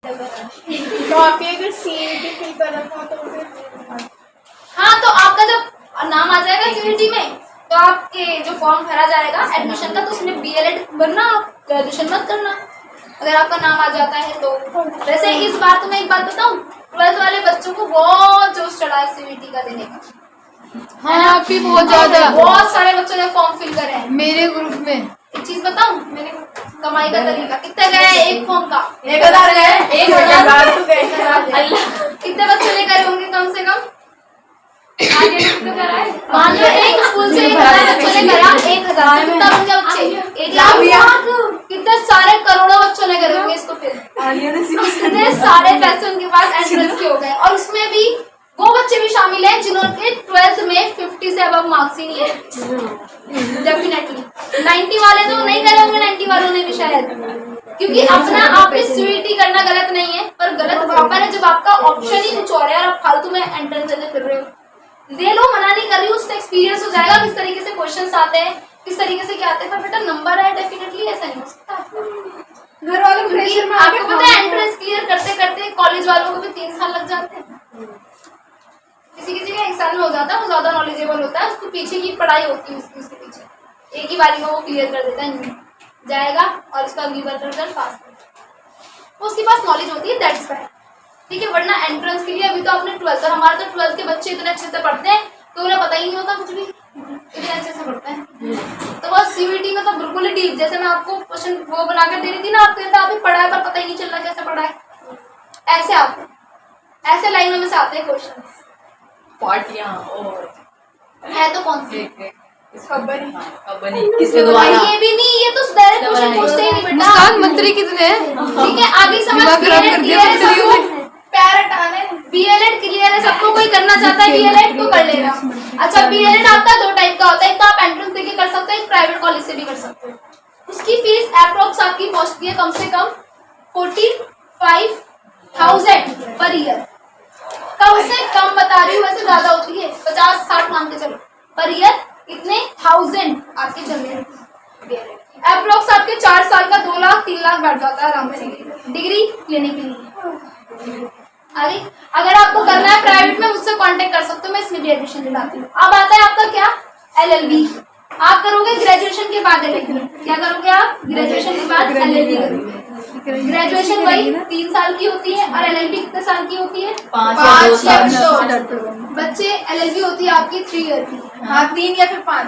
तो आपने अगर सीईटी फिल करा था तो फिर हाँ, तो आपका जब नाम आ जाएगा सीईटी में तो आपके जो फॉर्म भरा जाएगा एडमिशन का, तो उसमें बीएलएड बनना, आप ग्रेजुएशन मत करना अगर आपका नाम आ जाता है तो। वैसे इस बार तो मैं एक बात बताऊं, 12th वाले बच्चों को बहुत जोश चढ़ा है सीईटी का देने का। हाँ, अभी बहुत ज्यादा, बहुत सारे बच्चों ने फॉर्म फिल करे हैं मेरे ग्रुप में। एक चीज बताऊं, मैंने कमाई का तरीका कितना गया है एक फॉर्म का? 1000 गए, 1000 तो गए। अल्लाह, कितने बच्चों ने करे होंगे कम से कम? आगे कितना करा है? मान लो एक स्कूल से 1000 बच्चों ने करा, 1000 कितना बन गया बच्चे? 1 लाख। कितने सारे करोड़ों बच्चों ने करे होंगे इसको फिर। कितने सारे पैसे उनके पास एंट्रेंस के हो गए, और उसमें भी वो बच्चे भी शामिल हैं जिन्होंने 12th में 50 से अब मार्क्स ही नहीं है। डेफिनेटली 90 वाले तो नहीं करे होंगे, 90 वालों ने भी शायद, क्योंकि अपना आपने सीईटी करना गलत नहीं है, पर गलत पापा ने जब आपका ऑप्शन ही कुछ और है और आप फालतू में एंट्रेंस देने फिर रहे हो, दे लो, मना नहीं कर रही हूँ, उससे एक्सपीरियंस हो जाएगा किस तरीके से क्वेश्चंस आते हैं, किस तरीके से क्या आते हैं, पर बेटा नंबर है डेफिनेटली ऐसा नहीं हो सकता। घर वालों प्रेशर में आपको पता है एंट्रेंस क्लियर करते करते कॉलेज वालों को भी 3 साल लग जाते हैं। किसी किसी का 1 साल में हो जाता है, वो ज्यादा नॉलेजेबल होता है, उसको पीछे की पढ़ाई होती है उसके पीछे, एक ही बारी में वो क्लियर कर देता है, जाएगा और उसका अगली बार रिजल्ट पास कर, उसके पास नॉलेज होती है, दैट्स वाई। ठीक है, वरना एंट्रेंस के लिए अभी तो आपने 12th, और हमारे तो 12th के बच्चे इतने अच्छे से पढ़ते हैं तो उन्हें पता ही नहीं होता कुछ भी, इतने अच्छे से पढ़ते हैं। तो बस सीईटी में तो बिल्कुल ही डीप, जैसे मैं आपको क्वेश्चन वो बनाकर दे रही थी ना, आपको आपने पढ़ा है पर पता ही नहीं चल रहा कैसे पढ़ा है, ऐसे आते, ऐसे लाइनों में से आते हैं क्वेश्चन। पार्टियां और है तो कौन सी खबर ही किसके द्वारा? ये भी नहीं, ये तो डायरेक्ट क्वेश्चन पूछते ही नहीं बेटा। मुस्कान मंत्री कितने हैं? ठीक है, आगे समझ दिमाग खराब कर दिया मंत्रियों ने। पैरट आने बीएलएड क्लियर है सबको, कोई करना चाहता है बीएलएड तो कर लेगा। अच्छा, बीएलएड आपका 2 टाइप का होता है, एक तो आप एंट्रेंस देके कर सकते हो, एक प्राइवेट कॉलेज से भी कर सकते हो। उसकी फीस अप्रोक्स आपकी पहुंचती है कम से कम 45,000 पर ईयर, कम से कम बता रही हूँ, वैसे ज्यादा होती है 50-60 मान के चलो पर ईयर, इतने 1000 आपके चल रहे हैं। अप्रोक्स आपके 4 साल का 2 लाख 3 लाख बैठ जाता है आराम से डिग्री लेने के लिए। अरे अगर आपको करना है प्राइवेट में, मुझसे कांटेक्ट कर सकते हो, मैं इसमें भी एडमिशन दिलाती हूँ। अब आता है आपका क्या, एलएलबी। आप करोगे ग्रेजुएशन के बाद एलएलबी, क्या करोगे आप? ग्रेजुएशन के बाद एलएलबी करोगे। ग्रेजुएशन वही 3 साल की होती है, और एलएलबी कितने साल की होती है? 5 या 2 साल। बच्चे एलएलबी होती है आपकी 3 ईयर की। हाँ 3 या फिर 5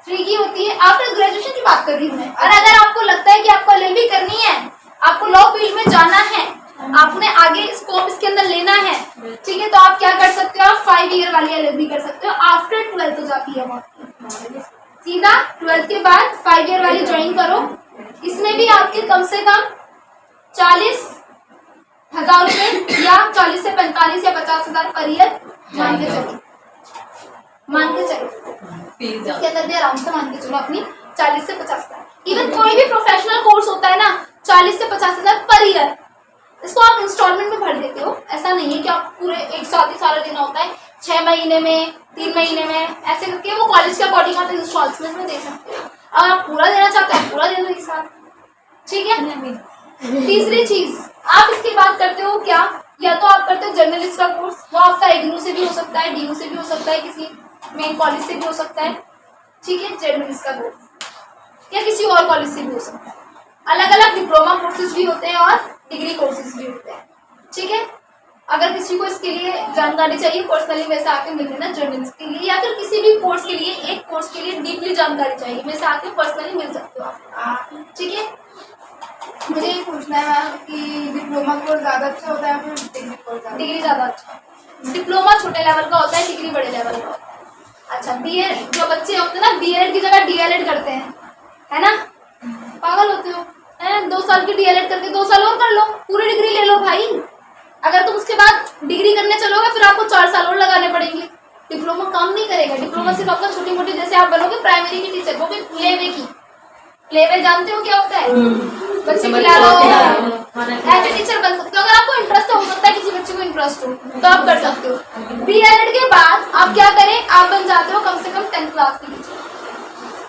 3 की होती है। आफ्टर ग्रेजुएशन की बात कर रही हूँ मैं। और अगर आपको लगता है कि आपको एलएलबी करनी है, आपको लॉ फील्ड में जाना है, आपने आगे स्कोप इसके अंदर लेना है, ठीक है, तो आप क्या कर सकते हो? आप 5 ईयर वाली एलएलबी कर सकते हो। आफ्टर 12th हो जाती है वो, सीधा 12th के बाद 5 ईयर वाली ज्वाइन करो। इसमें भी आपके कम से कम 40,000 रुपए या 40 से 45 या 50,000 पर ईयर मान के चलो, इसके अंदर भी आराम से मान के चलो अपनी 40 से 50,000। इवन कोई भी प्रोफेशनल कोर्स होता है ना, 40 से 50,000 पर ईयर, इसको आप इंस्टॉलमेंट में भर देते हो। ऐसा नहीं है कि आप पूरे एक साथ ही सारा देना होता है, 6 महीने में, 3 महीने में, ऐसे करके वो कॉलेज के अकॉर्डिंग आप इंस्टॉलमेंट में दे सकते हो। अब आप पूरा देना चाहते हो, पूरा दे दो एक साथ, ठीक है। तीसरी चीज, आप इसकी बात करते हो क्या, या तो आप करते हो जर्नलिस्ट का कोर्स, वो आपका इग्नू से भी हो सकता है, डीयू से भी हो सकता है, किसी मेन कॉलेज से भी हो सकता है, ठीक है, जर्नलिस्ट का कोर्स, या किसी और कॉलेज से भी हो सकता है। अलग अलग डिप्लोमा कोर्सेज भी होते हैं और डिग्री कोर्सेज भी होते हैं, ठीक है। अगर किसी को इसके लिए जानकारी चाहिए, पर्सनली वैसे आके मिल लेना जर्नलिस्ट के लिए, या फिर किसी भी कोर्स के लिए, एक कोर्स के लिए डीपली जानकारी चाहिए, वैसे आके पर्सनली मिल सकते हो आप, ठीक है। मुझे ये पूछना है मैम कि डिप्लोमा कोर्स ज्यादा अच्छा होता है फिर डिग्री कोर्स? डिग्री ज्यादा अच्छा। डिप्लोमा छोटे लेवल का होता है, डिग्री बड़े लेवल का होता है। अच्छा, बीएड जो बच्चे होते हैं ना, बीएड की जगह डीएलएड करते हैं, है ना, पागल होते हो, 2 साल की डीएलएड करके 2 साल और कर लो, पूरी डिग्री ले लो भाई। अगर तुम उसके बाद डिग्री करने चलोगे फिर आपको 4 साल और लगाने पड़ेंगे। डिप्लोमा काम नहीं करेगा। डिप्लोमा सिर्फ आपका छोटी मोटी, जैसे आप बनोगे प्राइमरी की टीचर, वो भी प्लेवे की। प्लेवे जानते हो क्या होता है? बच्चे खिला लो, ऐसे टीचर बन सकते हो। अगर आपको इंटरेस्ट हो सकता है किसी बच्चे को इंटरेस्ट हो तो आप कर सकते हो। बीएड के बाद आप क्या करें, आप बन जाते हो कम से कम 10th क्लास की टीचर।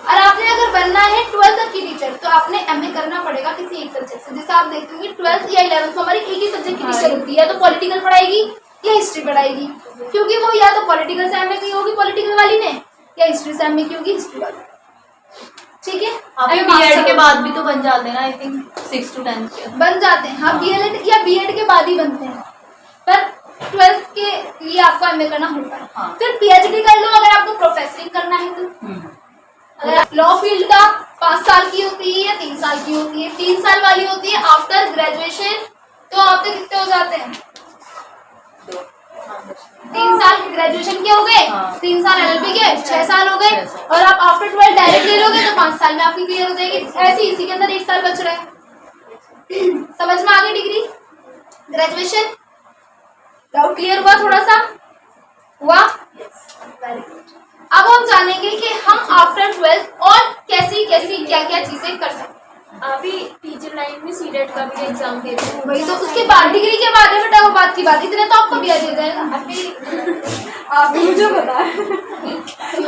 और आपने अगर बनना है 12th तक की टीचर तो आपने एमए करना पड़ेगा किसी एक सब्जेक्ट से। जैसे आप देखोगे 12th या 11th में हमारी एक ही सब्जेक्ट की टीचर होती है, तो पॉलिटिकल पढ़ाएगी या हिस्ट्री पढ़ाएगी, क्योंकि वो या तो पॉलिटिकल सैम में की होगी पॉलिटिकल वाली ने, या हिस्ट्री सैम में की होगी हिस्ट्री वाली। ठीक है, अभी बीएड के बाद भी तो बन जाते हैं ना, आई थिंक 6 to 10 के बन जाते हैं। हाँ, बीएड या बीएड के बाद ही बनते हैं, पर 12th के लिए आपको एमए करना होता है। हाँ। फिर पीएचडी कर लो अगर आपको प्रोफेसरिंग करना है तो। अगर लॉ फील्ड का 5 साल की होती है या 3 साल की होती है, 3 साल वाली होती है आफ्टर ग्रेजुएशन, तो आपके कितने हो जाते हैं? 3 साल ग्रेजुएशन के हो गए, हाँ। 3 साल एलएलबी के 6 साल हो गए, 6 साल। और आप आफ्टर 12 डायरेक्ट ले लोगे तो 5 साल में आपकी क्लियर हो जाएगी। ऐसे इसी के अंदर 1 साल बच रहा है। समझ में आ गई डिग्री ग्रेजुएशन? डाउट क्लियर हुआ? थोड़ा सा हुआ? Very good. अब हम जानेंगे कि हम आफ्टर 12 और कैसी कैसी क्या क्या चीजें कर सकते हैं। अभी टीचर लाइन में सीटेट का भी एग्जाम देते हैं। वही तो उसके बाद डिग्री के बाद है बेटा, वो बात की बात, इतने तो आपको भी आ जाएगा। आप मुझे बता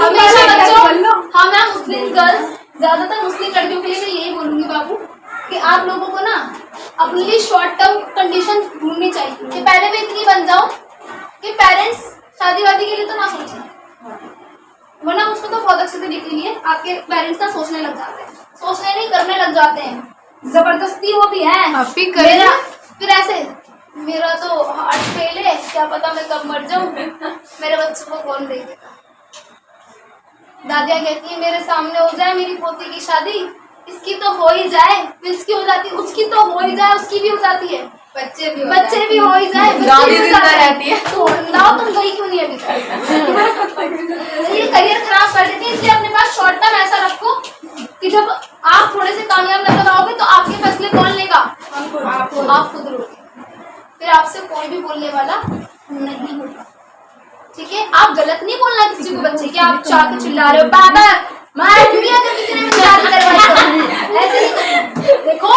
हमेशा बच्चों, हमें मुस्लिम गर्ल्स, ज्यादातर मुस्लिम लड़कियों के लिए मैं यही बोलूंगी बाबू कि आप लोगों को ना अपने लिए शॉर्ट टर्म कंडीशन ढूंढनी चाहिए कि पहले मैं इतनी बन जाऊं कि पेरेंट्स शादी वादी के लिए तो ना सोचें, वरना उसको तो बहुत अच्छे से डिग्री लिए आपके पेरेंट्स ना सोचने लग जाते हैं, सोचने नहीं करने लग जाते हैं, जबरदस्ती वो भी है। आप भी करें। मेरा फिर ऐसे मेरा तो हार्ट फेल है, क्या पता मैं कब मर जाऊं, मेरे बच्चों को कौन देखेगा। दादियाँ कहती है मेरे सामने हो जाए मेरी पोती की शादी, इसकी तो हो ही जाए, फिर इसकी हो जाती, उसकी तो हो ही जाए, उसकी भी हो जाती है, बच्चे भी हो जाए, बच्चे भी हो ही जाए, रहती है। तो बताओ तुम गई क्यों नहीं अभी तक? ये करियर खराब कर देती है, इसलिए अपने पास शॉर्ट टर्म ऐसा रखो कि जब आप थोड़े से कामयाब नजर आओगे तो आपके फैसले कौन लेगा? आप खुद लोगे, फिर आपसे कोई भी बोलने वाला नहीं होगा। ठीक है, आप गलत नहीं बोलना किसी को बच्चे कि आप चाह के चिल्ला रहे हो बाबा मार भी, अगर किसी ने मुझे शादी करवाई तो ऐसे नहीं करना। देखो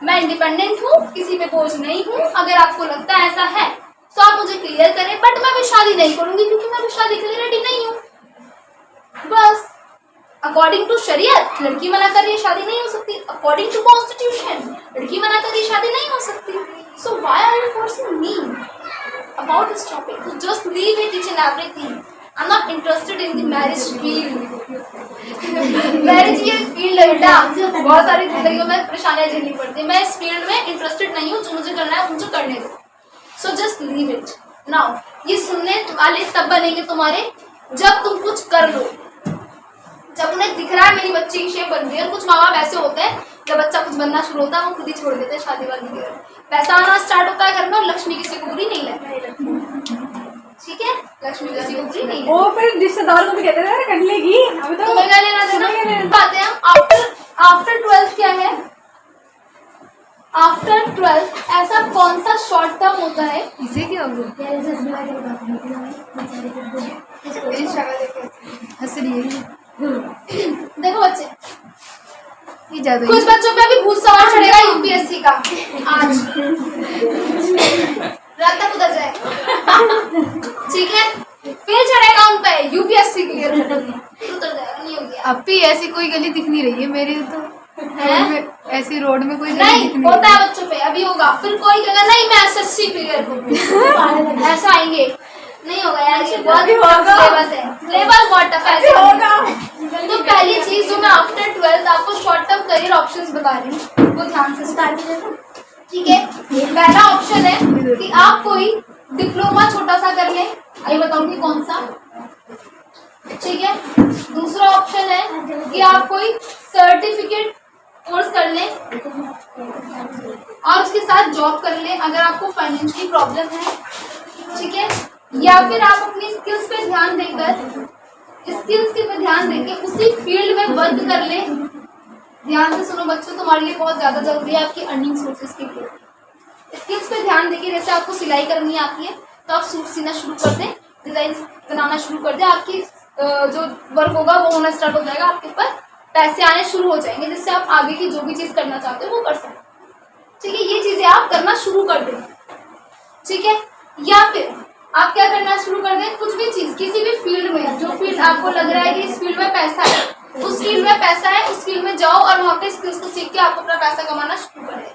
मैं इंडिपेंडेंट हूँ, किसी पे बोझ नहीं हूँ, अगर आपको लगता है ऐसा है तो आप मुझे क्लियर करें, बट मैं भी शादी नहीं करूंगी क्योंकि मैं भी शादी के लिए रेडी नहीं हूँ। बस अकॉर्डिंग टू शरीयत लड़की मना कर रही है शादी नहीं हो सकती, अकॉर्डिंग टू कॉन्स्टिट्यूशन लड़की मना कर रही है शादी नहीं हो सकती। So why are you forcing me about this topic? So just leave it each and everything. I'm not interested in the marriage field. Marriage ये फील्ड है बेटा, बहुत सारी जिंदगियों में परेशानियां झेलनी पड़ती है, मैं इस फील्ड में इंटरेस्टेड नहीं हूँ, जो मुझे करना है मुझे करने दो। So just leave it now. ये सुनने वाले तब बनेंगे तुम्हारे जब तुम कुछ कर लो, जब उन्हें दिख रहा है मेरी बच्ची की शेप बन रही है। और कुछ माँ बाप ऐसे होते हैं जब बच्चा कुछ बनना शुरू होता है वो खुद ही छोड़ देते हैं शादी वादी के, पैसा आना स्टार्ट होता है घर में और लक्ष्मी किसी को बुरी नहीं लगती। ठीक है, लक्ष्मी किसी को बुरी नहीं लगती। वो फिर रिश्तेदार को भी कहते हैं कर लेगी, अभी तो तुम्हें क्या लेना देना। बात है आफ्टर 12 क्या है? आफ्टर 12 ऐसा कौन सा शॉर्ट टर्म होता है? इसे क्या हो गया? हंस रही है देखो बच्चे, ये ज्यादा कुछ बच्चों पे अभी भूत सवार चढ़ेगा यूपीएससी का, आज रात तक उतर जाएगा। ठीक है, फिर चढ़ेगा उन पे यूपीएससी क्लियर उतर जाएगा, नहीं हो गया। अब भी ऐसी कोई गली दिख नहीं रही है मेरी तो है? ऐसी रोड में कोई गली नहीं दिख नहीं होता है बच्चों पे, अभी होगा। फिर कोई कहेगा नहीं मैं एसएससी क्लियर करूंगी, ऐसा आएंगे, नहीं होगा यार, ये बहुत सिलेबस है, सिलेबस बहुत टफ है, ऐसे होगा। तो पहली चीज जो मैं आफ्टर 12 आपको शॉर्ट टर्म करियर ऑप्शंस बता रही हूँ वो ध्यान से सुनिए। ठीक है, पहला ऑप्शन है कि आप कोई डिप्लोमा छोटा सा कर लें, आइए बताऊंगी कौन सा। ठीक है, दूसरा ऑप्शन है कि आप कोई सर्टिफिकेट कोर्स कर लें और उसके साथ जॉब कर लें अगर आपको फाइनेंशियली प्रॉब्लम है। ठीक है, या फिर आप अपनी स्किल्स पे ध्यान देकर उसी फील्ड में वर्क कर ले। ध्यान से सुनो बच्चों, तुम्हारे लिए बहुत ज्यादा जरूरी है आपकी अर्निंग सोर्सेज के लिए। स्किल्स पे ध्यान देके, जैसे आपको सिलाई करनी आती है तो आप सूट सीना शुरू कर दें, डिजाइन बनाना शुरू कर दें, आपकी जो वर्क होगा वो होना स्टार्ट हो जाएगा, आपके ऊपर पैसे आने शुरू हो जाएंगे जिससे आप आगे की जो भी चीज करना चाहते हो वो कर सकते। ठीक है, ये चीजें आप करना शुरू कर दें। ठीक है, या फिर आप क्या करना शुरू कर दें, कुछ भी चीज किसी भी फील्ड में, जो फील्ड आपको लग रहा है कि इस फील्ड में पैसा है, उस फील्ड में पैसा है, उस फील्ड में जाओ और वहाँ पे स्किल्स को सीख के आप अपना पैसा कमाना शुरू कर दें।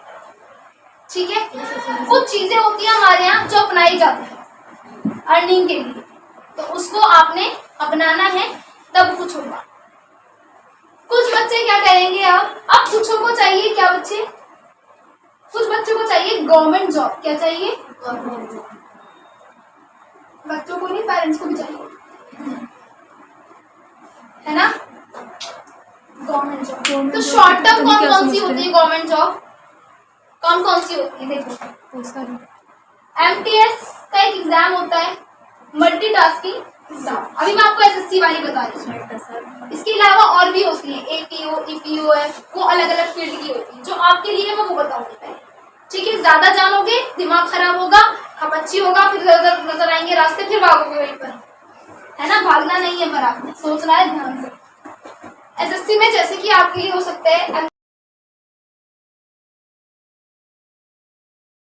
ठीक है, कुछ चीजें होती हैं हमारे यहाँ जो अपनाई जाती है अर्निंग के लिए, तो उसको आपने अपनाना है तब कुछ होगा। कुछ बच्चे क्या करेंगे, अब कुछों को चाहिए क्या बच्चे, कुछ बच्चों को चाहिए गवर्नमेंट जॉब। क्या चाहिए? Government job. बच्चों को नहीं, पेरेंट्स को भी चाहिए, है ना, गवर्नमेंट जॉब। तो शॉर्ट टर्म कौन कौन सी होती है गवर्नमेंट जॉब, कौन कौन सी होती है? देखो, MTS का एक एग्जाम होता है, मल्टीटास्किंग एग्जाम। अभी मैं आपको SSC वाली बता रही हूँ। इसके अलावा और भी होती है, APO, EPOF, वो अलग अलग फील्ड की होती है। जो आपके लिए मैं वो बताऊंगी पहले, ठीक है। ज्यादा जानोगे दिमाग खराब होगा, खपच्ची होगा, फिर नजर आएंगे रास्ते, फिर भागोगे वहीं पर, है ना। भागना नहीं है, पर आपने सोचना है ध्यान से। SSC में जैसे कि आपके लिए हो सकता है